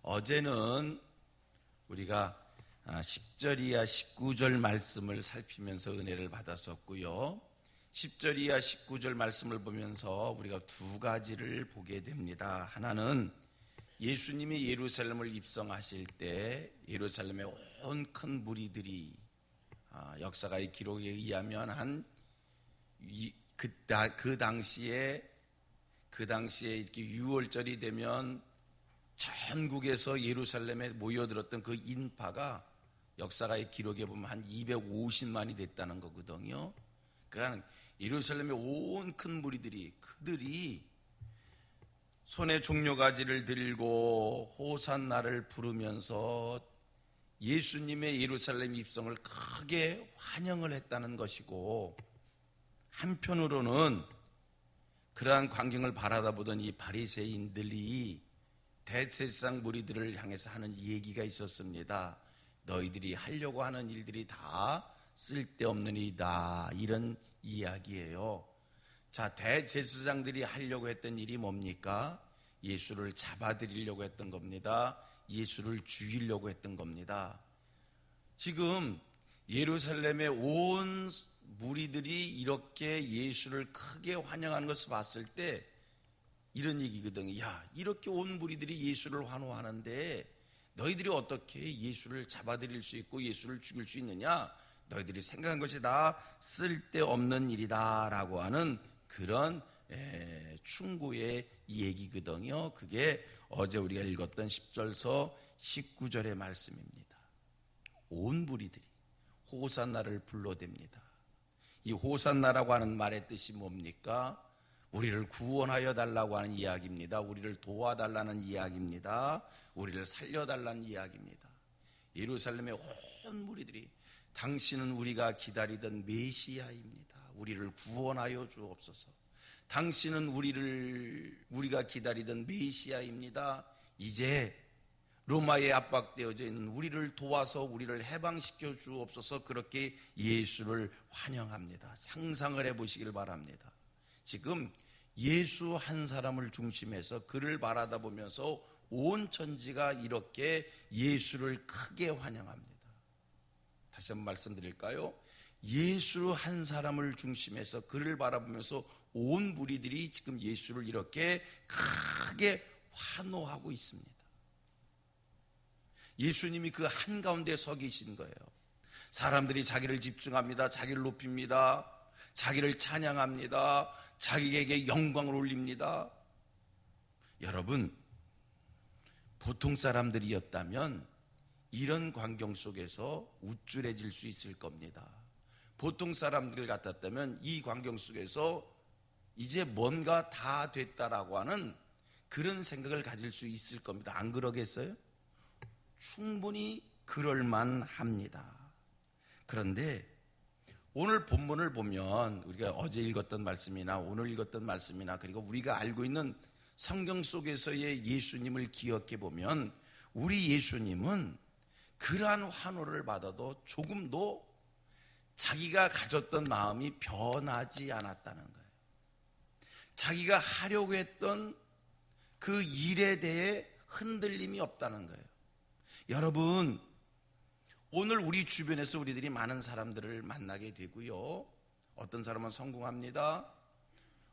어제는 우리가 10절 이하 19절 말씀을 살피면서 은혜를 받았었고요. 10절 이하 19절 말씀을 보면서 우리가 두 가지를 보게 됩니다. 하나는 예수님이 예루살렘을 입성하실 때 예루살렘에 온 큰 무리들이 역사가의 기록에 의하면 그 당시에 이렇게 6월절이 되면 전국에서 예루살렘에 모여들었던 그 인파가 역사가의 기록에 보면 한 250만이 됐다는 거거든요. 그러니까 예루살렘의 온 큰 무리들이 그들이 손에 종려가지를 들고 호산나를 부르면서 예수님의 예루살렘 입성을 크게 환영을 했다는 것이고, 한편으로는 그러한 광경을 바라다보던 이 바리새인들이 대제사장 무리들을 향해서 하는 얘기가 있었습니다. 너희들이 하려고 하는 일들이 다 쓸데없는 일이다, 이런 이야기예요. 자, 대제사장들이 하려고 했던 일이 뭡니까? 예수를 잡아들이려고 했던 겁니다. 예수를 죽이려고 했던 겁니다. 지금 예루살렘의 온 무리들이 이렇게 예수를 크게 환영하는 것을 봤을 때 이런 얘기거든요. 야, 이렇게 온 무리들이 예수를 환호하는데 너희들이 어떻게 예수를 잡아들일 수 있고 예수를 죽일 수 있느냐? 너희들이 생각한 것이 다 쓸데없는 일이다 라고 하는 그런 충고의 얘기거든요. 그게 어제 우리가 읽었던 10절서 19절의 말씀입니다. 온 무리들이 호산나를 불러댑니다. 이 호산나라고 하는 말의 뜻이 뭡니까? 우리를 구원하여 달라고 하는 이야기입니다. 우리를 도와달라는 이야기입니다. 우리를 살려달라는 이야기입니다. 예루살렘의 온 무리들이 당신은 우리가 기다리던 메시아입니다. 우리를 구원하여 주옵소서. 당신은 우리가 기다리던 메시아입니다. 이제 로마에 압박되어져 있는 우리를 도와서 우리를 해방시켜 주옵소서. 그렇게 예수를 환영합니다. 상상을 해보시길 바랍니다. 지금 예수 한 사람을 중심해서 그를 바라다 보면서 온 천지가 이렇게 예수를 크게 환영합니다. 다시 한번 말씀드릴까요? 예수 한 사람을 중심해서 그를 바라보면서 온 무리들이 지금 예수를 이렇게 크게 환호하고 있습니다. 예수님이 그 한가운데 서 계신 거예요. 사람들이 자기를 집중합니다. 자기를 높입니다. 자기를 찬양합니다. 자기에게 영광을 올립니다. 여러분, 보통 사람들이었다면 이런 광경 속에서 우쭐해질 수 있을 겁니다. 보통 사람들 같았다면 이 광경 속에서 이제 뭔가 다 됐다라고 하는 그런 생각을 가질 수 있을 겁니다. 안 그러겠어요? 충분히 그럴만합니다. 그런데 오늘 본문을 보면 우리가 어제 읽었던 말씀이나 오늘 읽었던 말씀이나 그리고 우리가 알고 있는 성경 속에서의 예수님을 기억해 보면 우리 예수님은 그러한 환호를 받아도 조금도 자기가 가졌던 마음이 변하지 않았다는 거예요. 자기가 하려고 했던 그 일에 대해 흔들림이 없다는 거예요. 여러분, 오늘 우리 주변에서 우리들이 많은 사람들을 만나게 되고요. 어떤 사람은 성공합니다.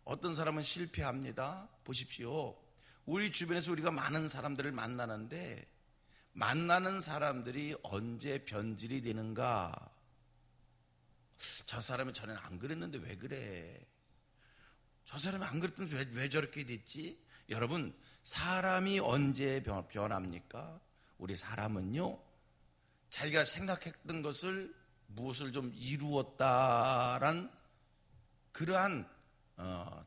어떤 사람은 실패합니다. 보십시오. 우리 주변에서 우리가 많은 사람들을 만나는데 만나는 사람들이 언제 변질이 되는가? 저 사람은 전에는 안 그랬는데 왜 그래? 저 사람이 안 그랬던데 왜 저렇게 됐지? 여러분, 사람이 언제 변합니까? 우리 사람은요, 자기가 생각했던 것을 무엇을 좀 이루었다란 그러한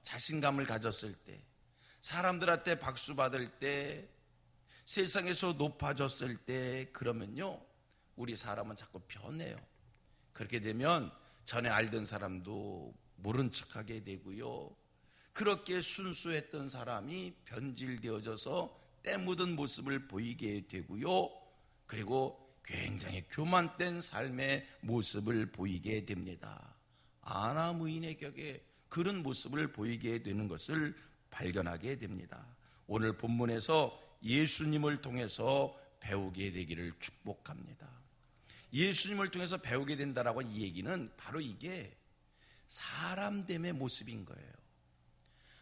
자신감을 가졌을 때, 사람들한테 박수 받을 때, 세상에서 높아졌을 때, 그러면요 우리 사람은 자꾸 변해요. 그렇게 되면 전에 알던 사람도 모른 척하게 되고요, 그렇게 순수했던 사람이 변질되어져서 때 묻은 모습을 보이게 되고요, 그리고 굉장히 교만된 삶의 모습을 보이게 됩니다. 아나무인의 격에 그런 모습을 보이게 되는 것을 발견하게 됩니다. 오늘 본문에서 예수님을 통해서 배우게 되기를 축복합니다. 예수님을 통해서 배우게 된다라고 이 얘기는 바로 이게 사람됨의 모습인 거예요.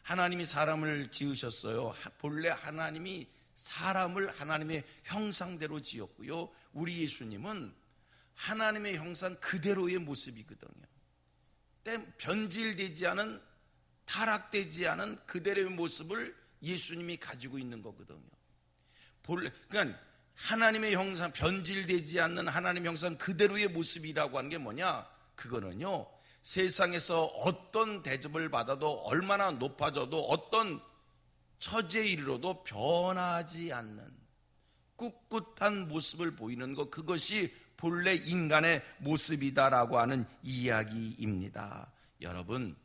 하나님이 사람을 지으셨어요. 본래 하나님이 사람을 하나님의 형상대로 지었고요. 우리 예수님은 하나님의 형상 그대로의 모습이거든요. 변질되지 않은, 타락되지 않은 그대로의 모습을 예수님이 가지고 있는 거거든요. 그러니까 하나님의 형상, 변질되지 않는 하나님의 형상 그대로의 모습이라고 하는 게 뭐냐? 그거는요, 세상에서 어떤 대접을 받아도, 얼마나 높아져도, 어떤 처지에 이르러도 변하지 않는 꿋꿋한 모습을 보이는 것, 그것이 본래 인간의 모습이다라고 하는 이야기입니다. 여러분,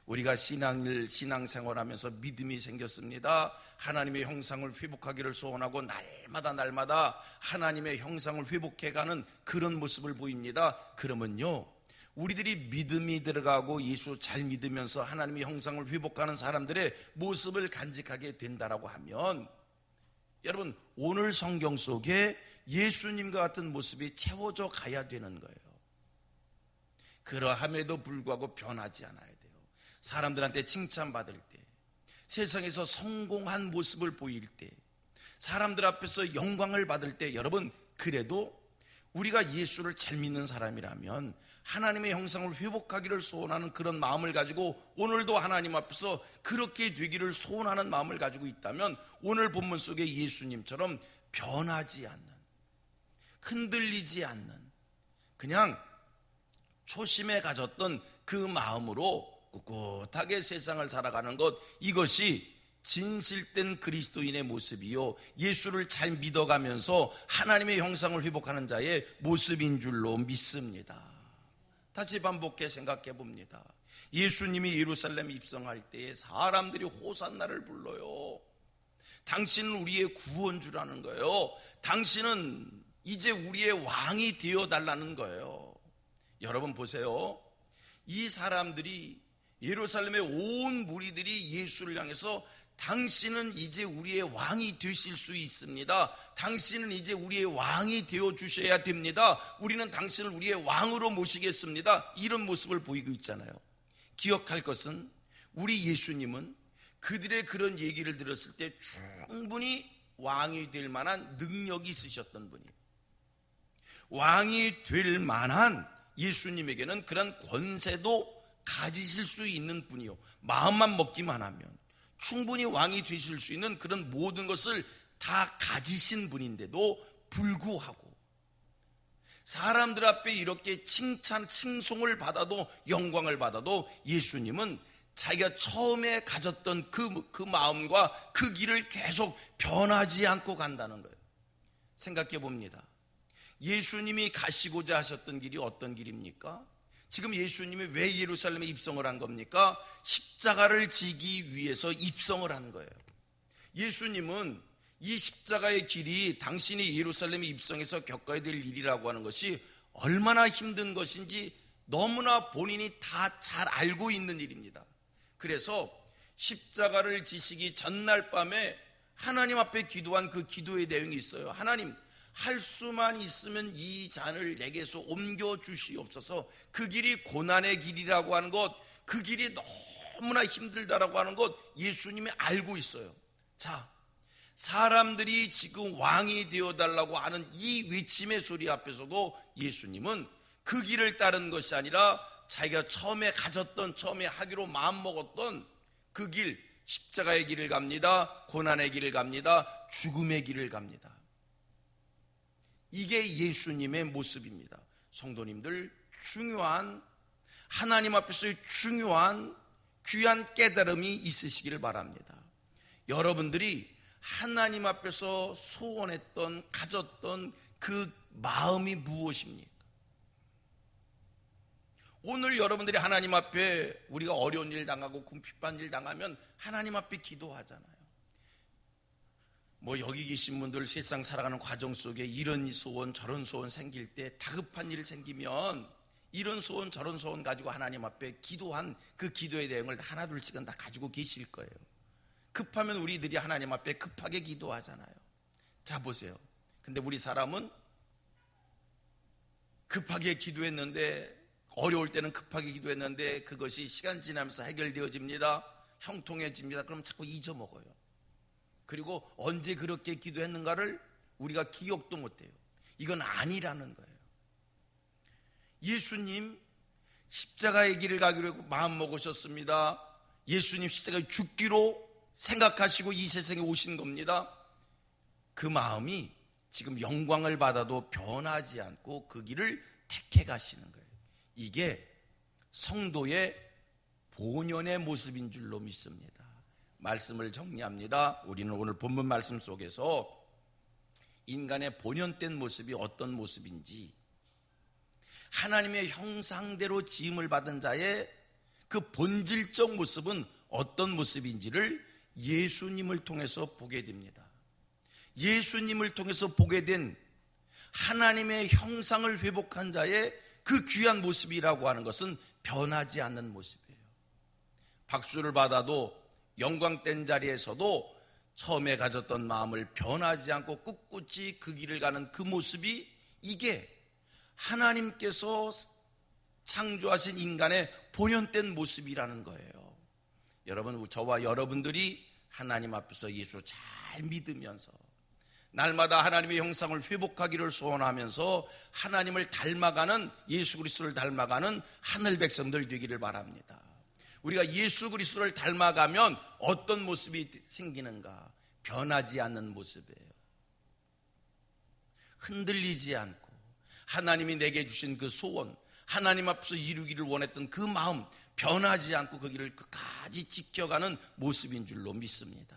우리가 신앙생활하면서 믿음이 생겼습니다. 하나님의 형상을 회복하기를 소원하고 날마다 하나님의 형상을 회복해가는 그런 모습을 보입니다. 그러면요, 우리들이 믿음이 들어가고 예수 잘 믿으면서 하나님의 형상을 회복하는 사람들의 모습을 간직하게 된다라고 하면, 여러분, 오늘 성경 속에 예수님과 같은 모습이 채워져 가야 되는 거예요. 그러함에도 불구하고 변하지 않아야 돼요. 사람들한테 칭찬받을 때, 세상에서 성공한 모습을 보일 때, 사람들 앞에서 영광을 받을 때, 여러분, 그래도 우리가 예수를 잘 믿는 사람이라면 하나님의 형상을 회복하기를 소원하는 그런 마음을 가지고 오늘도 하나님 앞에서 그렇게 되기를 소원하는 마음을 가지고 있다면, 오늘 본문 속에 예수님처럼 변하지 않는, 흔들리지 않는, 그냥 초심에 가졌던 그 마음으로 꿋꿋하게 세상을 살아가는 것, 이것이 진실된 그리스도인의 모습이요, 예수를 잘 믿어가면서 하나님의 형상을 회복하는 자의 모습인 줄로 믿습니다. 다시 반복해 생각해 봅니다. 예수님이 예루살렘에 입성할 때에 사람들이 호산나를 불러요. 당신은 우리의 구원주라는 거예요. 당신은 이제 우리의 왕이 되어달라는 거예요. 여러분 보세요. 이 사람들이, 예루살렘의 온 무리들이 예수를 향해서 당신은 이제 우리의 왕이 되실 수 있습니다. 당신은 이제 우리의 왕이 되어 주셔야 됩니다. 우리는 당신을 우리의 왕으로 모시겠습니다. 이런 모습을 보이고 있잖아요. 기억할 것은, 우리 예수님은 그들의 그런 얘기를 들었을 때 충분히 왕이 될 만한 능력이 있으셨던 분이에요. 왕이 될 만한 예수님에게는 그런 권세도 가지실 수 있는 분이요, 마음만 먹기만 하면 충분히 왕이 되실 수 있는 그런 모든 것을 다 가지신 분인데도 불구하고 사람들 앞에 이렇게 칭송을 받아도, 영광을 받아도 예수님은 자기가 처음에 가졌던 그 마음과 그 길을 계속 변하지 않고 간다는 거예요. 생각해 봅니다. 예수님이 가시고자 하셨던 길이 어떤 길입니까? 지금 예수님이 왜 예루살렘에 입성을 한 겁니까? 십자가를 지기 위해서 입성을 한 거예요. 예수님은 이 십자가의 길이 당신이 예루살렘에 입성해서 겪어야 될 일이라고 하는 것이 얼마나 힘든 것인지 너무나 본인이 다 잘 알고 있는 일입니다. 그래서 십자가를 지시기 전날 밤에 하나님 앞에 기도한 그 기도의 내용이 있어요. 하나님, 할 수만 있으면 이 잔을 내게서 옮겨 주시옵소서. 그 길이 고난의 길이라고 하는 것, 그 길이 너무나 힘들다라고 하는 것 예수님이 알고 있어요. 자, 사람들이 지금 왕이 되어달라고 하는 이 외침의 소리 앞에서도 예수님은 그 길을 따른 것이 아니라 자기가 처음에 가졌던, 처음에 하기로 마음먹었던 그 길, 십자가의 길을 갑니다. 고난의 길을 갑니다. 죽음의 길을 갑니다. 이게 예수님의 모습입니다. 성도님들, 중요한, 하나님 앞에서의 중요한 귀한 깨달음이 있으시기를 바랍니다. 여러분들이 하나님 앞에서 소원했던, 가졌던 그 마음이 무엇입니까? 오늘 여러분들이 하나님 앞에, 우리가 어려운 일 당하고 궁핍한 일 당하면 하나님 앞에 기도하잖아요. 여기 계신 분들 세상 살아가는 과정 속에 이런 소원 저런 소원 생길 때, 다급한 일 생기면 이런 소원 저런 소원 가지고 하나님 앞에 기도한 그 기도의 내용을 하나 둘씩은 다 가지고 계실 거예요. 급하면 우리들이 하나님 앞에 급하게 기도하잖아요. 자, 보세요. 근데 우리 사람은 급하게 기도했는데, 어려울 때는 급하게 기도했는데 그것이 시간 지나면서 해결되어집니다. 형통해집니다. 그럼 자꾸 잊어먹어요. 그리고 언제 그렇게 기도했는가를 우리가 기억도 못해요. 이건 아니라는 거예요. 예수님 십자가의 길을 가기로 마음 먹으셨습니다. 예수님 십자가에 죽기로 생각하시고 이 세상에 오신 겁니다. 그 마음이 지금 영광을 받아도 변하지 않고 그 길을 택해 가시는 거예요. 이게 성도의 본연의 모습인 줄로 믿습니다. 말씀을 정리합니다. 우리는 오늘 본문 말씀 속에서 인간의 본연된 모습이 어떤 모습인지, 하나님의 형상대로 지음을 받은 자의 그 본질적 모습은 어떤 모습인지를 예수님을 통해서 보게 됩니다. 예수님을 통해서 보게 된 하나님의 형상을 회복한 자의 그 귀한 모습이라고 하는 것은 변하지 않는 모습이에요. 박수를 받아도 영광된 자리에서도 처음에 가졌던 마음을 변하지 않고 꿋꿋이 그 길을 가는 그 모습이, 이게 하나님께서 창조하신 인간의 본연된 모습이라는 거예요. 여러분, 저와 여러분들이 하나님 앞에서 예수 잘 믿으면서 날마다 하나님의 형상을 회복하기를 소원하면서 하나님을 닮아가는, 예수 그리스도를 닮아가는 하늘 백성들 되기를 바랍니다. 우리가 예수 그리스도를 닮아가면 어떤 모습이 생기는가? 변하지 않는 모습이에요. 흔들리지 않고 하나님이 내게 주신 그 소원, 하나님 앞에서 이루기를 원했던 그 마음, 변하지 않고 그 길을 끝까지 지켜가는 모습인 줄로 믿습니다.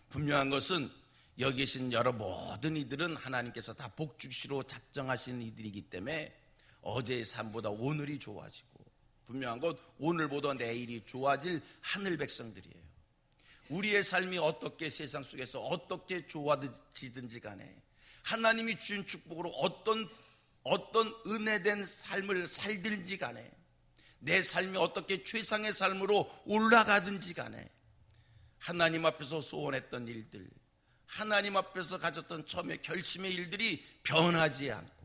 분명한 것은 여기 계신 여러 모든 이들은 하나님께서 다 복주시로 작정하신 이들이기 때문에 어제의 삶보다 오늘이 좋아지고, 분명한 건 오늘보다 내일이 좋아질 하늘 백성들이에요. 우리의 삶이 어떻게 세상 속에서 어떻게 좋아지든지 간에 하나님이 주신 축복으로 어떤 은혜된 삶을 살든지 간에, 내 삶이 어떻게 최상의 삶으로 올라가든지 간에 하나님 앞에서 소원했던 일들, 하나님 앞에서 가졌던 처음에 결심의 일들이 변하지 않고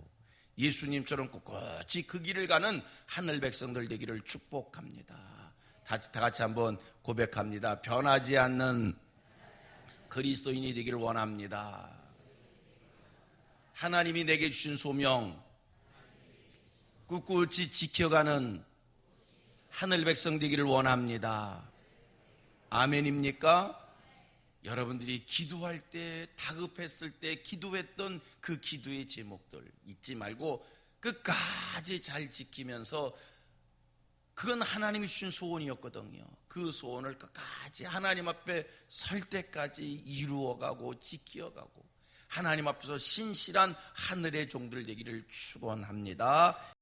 예수님처럼 꿋꿋이 그 길을 가는 하늘 백성들 되기를 축복합니다. 다 같이 한번 고백합니다. 변하지 않는 그리스도인이 되기를 원합니다. 하나님이 내게 주신 소명 꿋꿋이 지켜가는 하늘 백성 되기를 원합니다. 아멘입니까? 여러분들이 기도할 때, 다급했을 때 기도했던 그 기도의 제목들 잊지 말고 끝까지 잘 지키면서, 그건 하나님이 주신 소원이었거든요. 그 소원을 끝까지 하나님 앞에 설 때까지 이루어가고 지켜가고 하나님 앞에서 신실한 하늘의 종들 되기를 축원합니다.